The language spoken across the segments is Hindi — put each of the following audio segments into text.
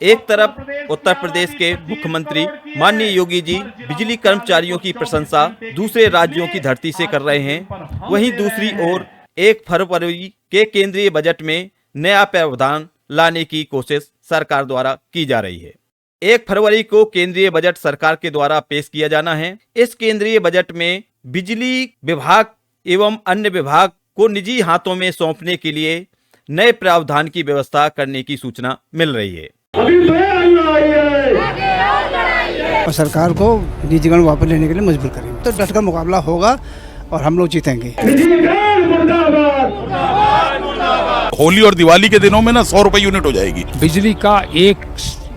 एक तरफ उत्तर प्रदेश के मुख्यमंत्री माननीय योगी जी बिजली कर्मचारियों की प्रशंसा दूसरे राज्यों की धरती से कर रहे हैं, वहीं दूसरी ओर 1 फरवरी के केंद्रीय बजट में नया प्रावधान लाने की कोशिश सरकार द्वारा की जा रही है। 1 फरवरी को केंद्रीय बजट सरकार के द्वारा पेश किया जाना है। इस केंद्रीय बजट में बिजली विभाग एवं अन्य विभाग को निजी हाथों में सौंपने के लिए नए प्रावधान की व्यवस्था करने की सूचना मिल रही है। और सरकार को निजीकरण वापस लेने के लिए मजबूर करेंगे तो डट कर मुकाबला होगा और हम लोग जीतेंगे। होली और दिवाली के दिनों में ना 100 रुपए यूनिट हो जाएगी। बिजली का एक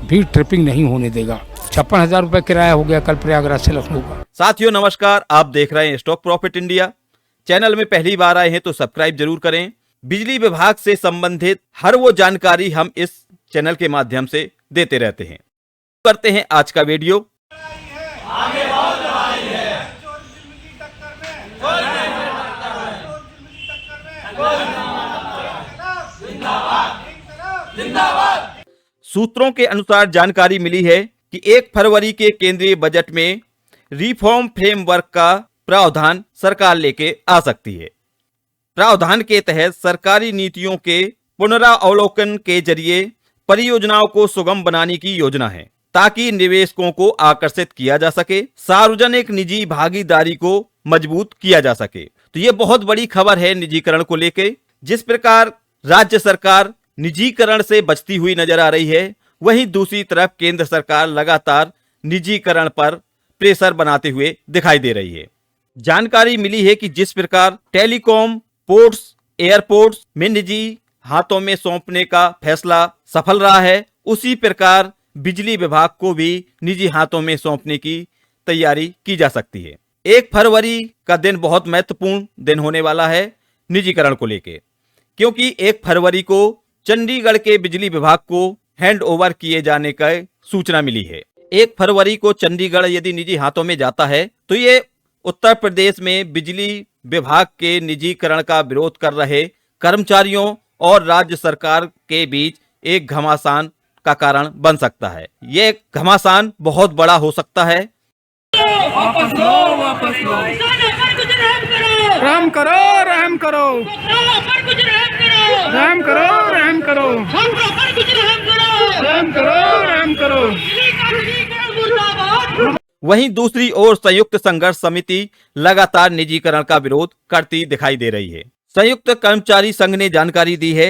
भी ट्रिपिंग नहीं होने देगा। 56,000 रुपए किराया हो गया कल प्रयागराज से लखनऊ का। साथियों नमस्कार, आप देख रहे हैं स्टॉक प्रॉफिट इंडिया। चैनल में पहली बार आए हैं तो सब्सक्राइब जरूर करें। बिजली विभाग से संबंधित हर वो जानकारी हम इस चैनल के माध्यम से देते रहते हैं। करते हैं आज का वीडियो। सूत्रों के अनुसार जानकारी मिली है कि 1 फरवरी के केंद्रीय बजट में रिफॉर्म फ्रेमवर्क का प्रावधान सरकार लेके आ सकती है। प्रावधान के तहत सरकारी नीतियों के पुनरावलोकन के जरिए परियोजनाओं को सुगम बनाने की योजना है ताकि निवेशकों को आकर्षित किया जा सके, सार्वजनिक निजी भागीदारी को मजबूत किया जा सके। तो ये बहुत बड़ी खबर है निजीकरण को लेके। जिस प्रकार राज्य सरकार निजीकरण से बचती हुई नजर आ रही है, वहीं दूसरी तरफ केंद्र सरकार लगातार निजीकरण पर प्रेशर बनाते हुए दिखाई दे रही है। जानकारी मिली है कि जिस प्रकार टेलीकॉम, पोर्ट्स, एयरपोर्ट्स में निजी हाथों में सौंपने का फैसला सफल रहा है, उसी प्रकार बिजली विभाग को भी निजी हाथों में सौंपने की तैयारी की जा सकती है। 1 फरवरी का दिन बहुत महत्वपूर्ण दिन होने वाला है निजीकरण को लेके, क्योंकि 1 फरवरी को चंडीगढ़ के बिजली विभाग को हैंड ओवर किए जाने का सूचना मिली है। 1 फरवरी को चंडीगढ़ यदि निजी हाथों में जाता है तो ये उत्तर प्रदेश में बिजली विभाग के निजीकरण का विरोध कर रहे कर्मचारियों और राज्य सरकार के बीच एक घमासान का कारण बन सकता है। ये घमासान बहुत बड़ा हो सकता है। वापस लो, वापस लो। रहम करो, रहम करो। रहम करो, रहम करो। रहम करो, रहम करो। वहीं दूसरी ओर संयुक्त संघर्ष समिति लगातार निजीकरण का विरोध करती दिखाई दे रही है। संयुक्त कर्मचारी संघ ने जानकारी दी है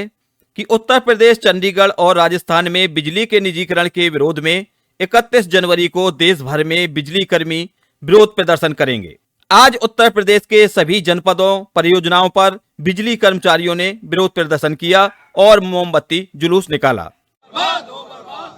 कि उत्तर प्रदेश, चंडीगढ़ और राजस्थान में बिजली के निजीकरण के विरोध में 31 जनवरी को देश भर में बिजली कर्मी विरोध प्रदर्शन करेंगे। आज उत्तर प्रदेश के सभी जनपदों, परियोजनाओं पर बिजली कर्मचारियों ने विरोध प्रदर्शन किया और मोमबत्ती जुलूस निकाला।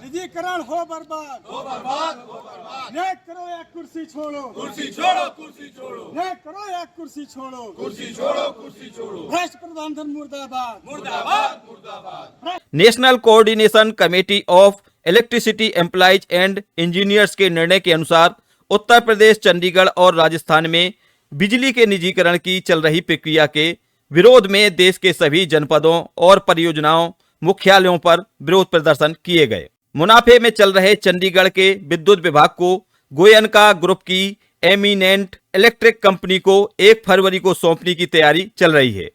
निजीकरण हो बर्बाद, हो बर्बाद, हो बर्बाद। न्याय करो या कुर्सी छोड़ो, कुर्सी छोड़ो, कुर्सी छोड़ो। न्याय करो या कुर्सी छोड़ो, कुर्सी छोड़ो, कुर्सी छोड़ो। भ्रष्ट प्रबंधन मुर्दाबाद, मुर्दाबाद, मुर्दाबाद। National coordination committee of electricity employees and engineers के निर्णय के अनुसार उत्तर प्रदेश, चंडीगढ़ और राजस्थान में बिजली के निजीकरण की चल रही प्रक्रिया के विरोध में देश के सभी जनपदों और परियोजनाओं मुख्यालयों पर विरोध प्रदर्शन किए गए। मुनाफे में चल रहे चंडीगढ़ के विद्युत विभाग को गोयनका ग्रुप की एमिनेंट इलेक्ट्रिक कंपनी को 1 फरवरी को सौंपने की तैयारी चल रही है,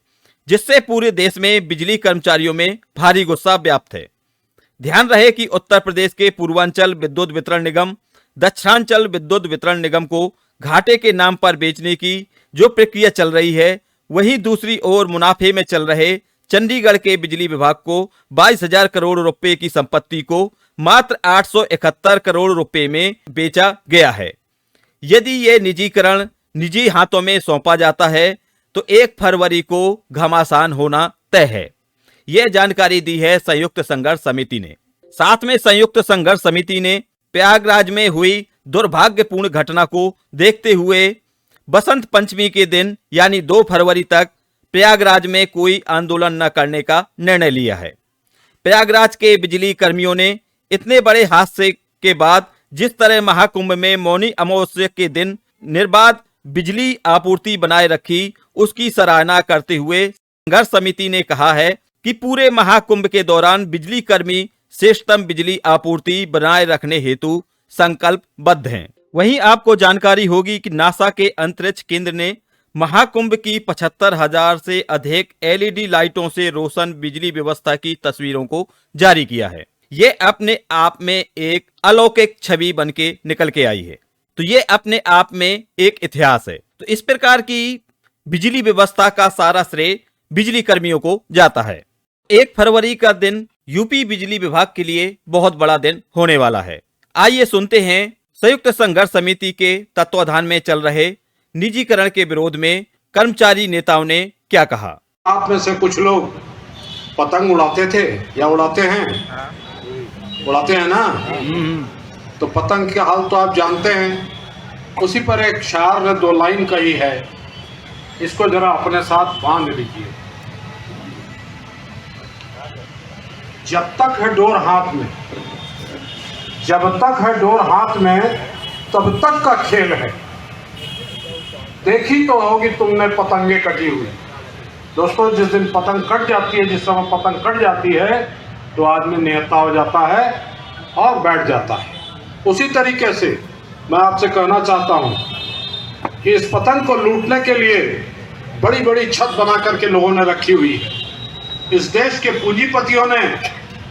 जिससे पूरे देश में बिजली कर्मचारियों में भारी गुस्सा व्याप्त है। ध्यान रहे कि उत्तर प्रदेश के पूर्वांचल विद्युत वितरण निगम, दक्षिणांचल विद्युत वितरण निगम को घाटे के नाम पर बेचने की जो प्रक्रिया चल रही है, वहीं दूसरी ओर मुनाफे में चल रहे चंडीगढ़ के बिजली विभाग को 22,000 करोड़ रुपए की संपत्ति को मात्र 871 करोड़ रुपए में बेचा गया है। यदि ये निजीकरण निजी हाथों में सौंपा जाता है तो 1 फरवरी को घमासान होना तय है। यह जानकारी दी है संयुक्त संघर्ष समिति ने। साथ में संयुक्त संघर्ष समिति ने प्रयागराज में हुई दुर्भाग्यपूर्ण घटना को देखते हुए बसंत पंचमी के दिन यानी 2 फरवरी तक प्रयागराज में कोई आंदोलन न करने का निर्णय लिया है। प्रयागराज के बिजली कर्मियों ने इतने बड़े हादसे के बाद जिस तरह महाकुंभ में मौनी अमावस्या के दिन निर्बाध बिजली आपूर्ति बनाए रखी, उसकी सराहना करते हुए संघर्ष समिति ने कहा है कि पूरे महाकुंभ के दौरान बिजली कर्मी श्रेष्ठतम बिजली आपूर्ति बनाए रखने हेतु संकल्पबद्ध हैं। वहीं आपको जानकारी होगी कि नासा के अंतरिक्ष केंद्र ने महाकुंभ की 75,000 से अधिक LED लाइटों से रोशन बिजली व्यवस्था की तस्वीरों को जारी किया है। ये अपने आप में एक अलौकिक छवि बनके निकल के आई है, तो ये अपने आप में एक इतिहास है। तो इस प्रकार की बिजली व्यवस्था का सारा श्रेय बिजली कर्मियों को जाता है। 1 फरवरी का दिन यूपी बिजली विभाग के लिए बहुत बड़ा दिन होने वाला है। आइए सुनते हैं संयुक्त संघर्ष समिति के तत्वाधान में चल रहे निजीकरण के विरोध में कर्मचारी नेताओं ने क्या कहा। आप में से कुछ लोग पतंग उड़ाते थे या उड़ाते हैं? उड़ाते हैं ना? तो पतंग के हाल तो आप जानते हैं। उसी पर एक शायर ने 2 लाइन कही है, इसको जरा अपने साथ बांध लीजिए। जब तक है डोर हाथ में, जब तक है डोर हाथ में, तब तक का खेल है। देखी तो होगी तुमने पतंगे कटी हुई। दोस्तों, जिस दिन पतंग कट जाती है, जिस समय पतंग कट जाती है, तो आदमी निहत्था हो जाता है और बैठ जाता है। उसी तरीके से मैं आपसे कहना चाहता हूं कि इस पतंग को लूटने के लिए बड़ी बड़ी छत बना करके लोगों ने रखी हुई है। इस देश के पूंजीपतियों ने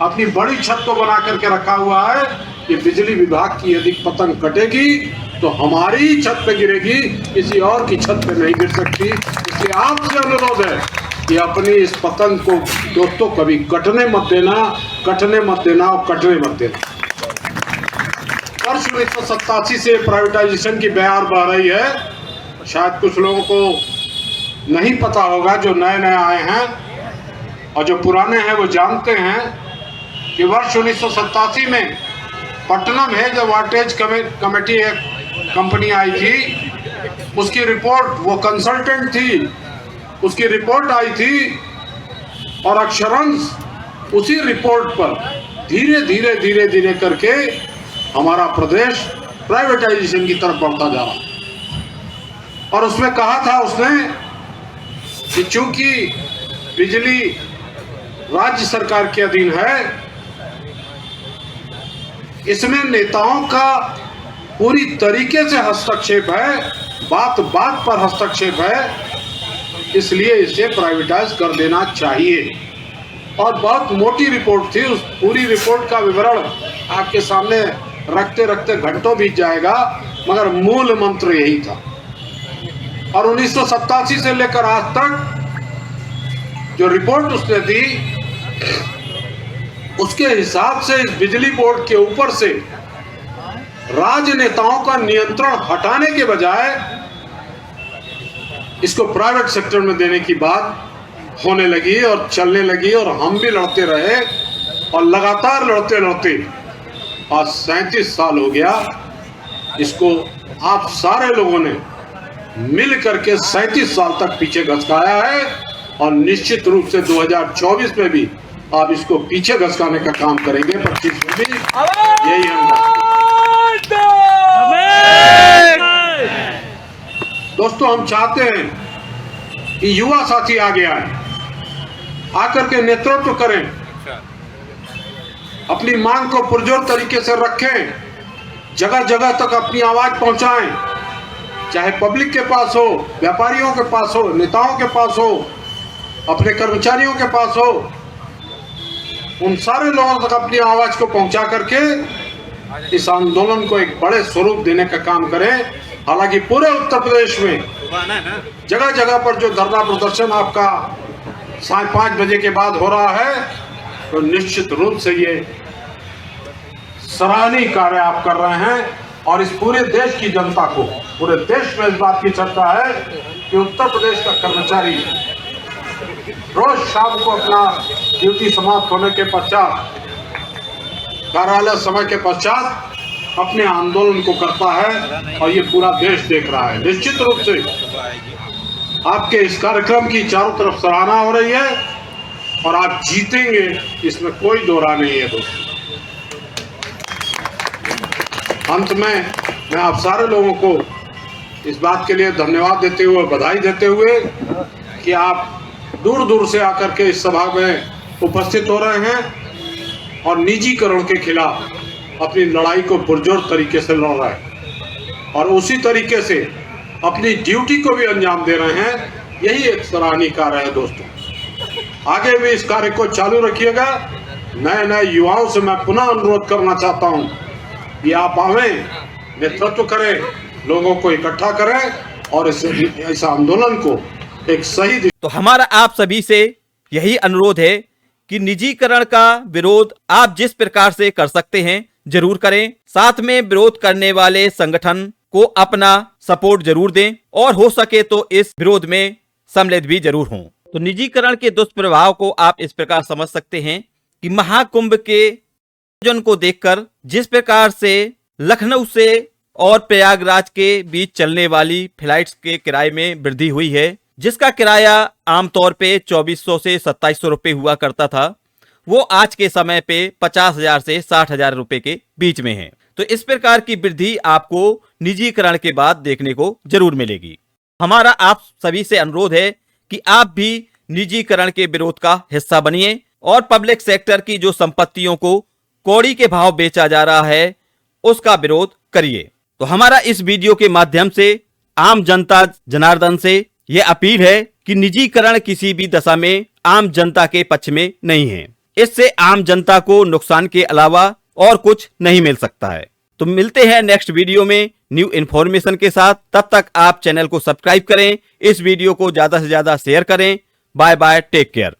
अपनी बड़ी छत को बना करके रखा हुआ है कि बिजली विभाग की यदि पतंग कटेगी तो हमारी छत पे गिरेगी, किसी और की छत पे नहीं गिर सकती। इसलिए आपसे अनुरोध है कि अपनी इस पतंग को दोस्तों कभी कटने मत देना, कटने मत देना और कटने मत देना। वर्ष 1987 से प्राइवेटाइजेशन की बयार बह रही है। शायद कुछ लोगों को नहीं पता होगा, जो नए नए आए हैं, और जो पुराने हैं वो जानते हैं कि वर्ष 1987 में पटना में जब वाटेज कमेटी एक कंपनी आई थी, उसकी रिपोर्ट, वो कंसल्टेंट थी, उसकी रिपोर्ट आई थी और अक्षरंश उसी रिपोर्ट पर धीरे धीरे धीरे धीरे करके हमारा प्रदेश प्राइवेटाइजेशन की तरफ बढ़ता जा रहा। और उसमें कहा था उसने कि चूंकि बिजली राज्य सरकार के अधीन है, इसमें नेताओं का पूरी तरीके से हस्तक्षेप है, बात बात पर हस्तक्षेप है, इसलिए इसे प्राइवेटाइज कर देना चाहिए। और बहुत मोटी रिपोर्ट थी, उस पूरी रिपोर्ट का विवरण आपके सामने रखते रखते घंटों बीत जाएगा, मगर मूल मंत्र यही था। और 1987 से लेकर आज तक जो रिपोर्ट उसने दी, उसके हिसाब से इस बिजली बोर्ड के ऊपर से राजनेताओं का नियंत्रण हटाने के बजाय इसको प्राइवेट सेक्टर में देने की बात होने लगी और चलने लगी, और हम भी लड़ते रहे और लगातार लड़ते लड़ते आज 37 साल हो गया। इसको आप सारे लोगों ने मिल करके 37 साल तक पीछे घसकाया है, और निश्चित रूप से 2024 में भी आप इसको पीछे घसकाने का काम करेंगे। 25 में भी यही हम। दोस्तों, हम चाहते हैं कि युवा साथी आगे आए, आकर के नेतृत्व करें, अपनी मांग को पुरजोर तरीके से रखें, जगह जगह तक अपनी आवाज पहुंचाएं, चाहे पब्लिक के पास हो, व्यापारियों के पास हो, नेताओं के पास हो, अपने कर्मचारियों के पास हो, उन सारे लोगों तक अपनी आवाज को पहुंचा करके इस आंदोलन को एक बड़े स्वरूप देने का काम करें। हालांकि पूरे उत्तर प्रदेश में जगह जगह पर जो धरना प्रदर्शन आपका 5:30 बजे के बाद हो रहा है, तो निश्चित रूप से ये सराहनीय कार्य आप कर रहे हैं। और इस पूरे देश की जनता को, पूरे देश में इस बात की चर्चा है कि उत्तर प्रदेश का कर्मचारी रोज शाम को अपना ड्यूटी समाप्त होने के पश्चात, कार्यालय समय के पश्चात अपने आंदोलन को करता है, और ये पूरा देश देख रहा है। निश्चित रूप से आपके इस कार्यक्रम की चारों तरफ सराहना हो रही है, और आप जीतेंगे, इसमें कोई दो राय नहीं है। दोस्तों, अंत में मैं आप सारे लोगों को इस बात के लिए धन्यवाद देते हुए, बधाई देते हुए कि आप दूर दूर से आकर के इस सभा में उपस्थित हो रहे हैं, और निजीकरण के खिलाफ अपनी लड़ाई को पुरजोर तरीके से लड़ रहा है और उसी तरीके से अपनी ड्यूटी को भी अंजाम दे रहे हैं। यही एक सराहनीय कार्य है दोस्तों। आगे भी इस कार्य को चालू रखिएगा। नए नए युवाओं से मैं पुनः अनुरोध करना चाहता हूं कि आप आवें, नेतृत्व करें, लोगों को इकट्ठा करें और इस आंदोलन को एक सही। तो हमारा आप सभी से यही अनुरोध है कि निजीकरण का विरोध आप जिस प्रकार से कर सकते हैं जरूर करें। साथ में विरोध करने वाले संगठन को अपना सपोर्ट जरूर दें और हो सके तो इस विरोध में सम्मिलित भी जरूर हों। तो निजीकरण के दुष्प्रभाव को आप इस प्रकार समझ सकते हैं कि महाकुंभ के आयोजन को देखकर जिस प्रकार से लखनऊ से और प्रयागराज के बीच चलने वाली फ्लाइट्स के किराए में वृद्धि हुई है, जिसका किराया आमतौर पे 2400 से 2700 रुपए हुआ करता था, वो आज के समय पे 50,000 से 60,000 रुपए के बीच में है। तो इस प्रकार की वृद्धि आपको निजीकरण के बाद देखने को जरूर मिलेगी। हमारा आप सभी से अनुरोध है कि आप भी निजीकरण के विरोध का हिस्सा बनिए और पब्लिक सेक्टर की जो संपत्तियों को कौड़ी के भाव बेचा जा रहा है उसका विरोध करिए। तो हमारा इस वीडियो के माध्यम से आम जनता जनार्दन से यह अपील है कि निजीकरण किसी भी दशा में आम जनता के पक्ष में नहीं है। इससे आम जनता को नुकसान के अलावा और कुछ नहीं मिल सकता है। तो मिलते हैं नेक्स्ट वीडियो में न्यू इन्फॉर्मेशन के साथ। तब तक आप चैनल को सब्सक्राइब करें, इस वीडियो को ज्यादा से ज्यादा शेयर करें। Bye bye, take care.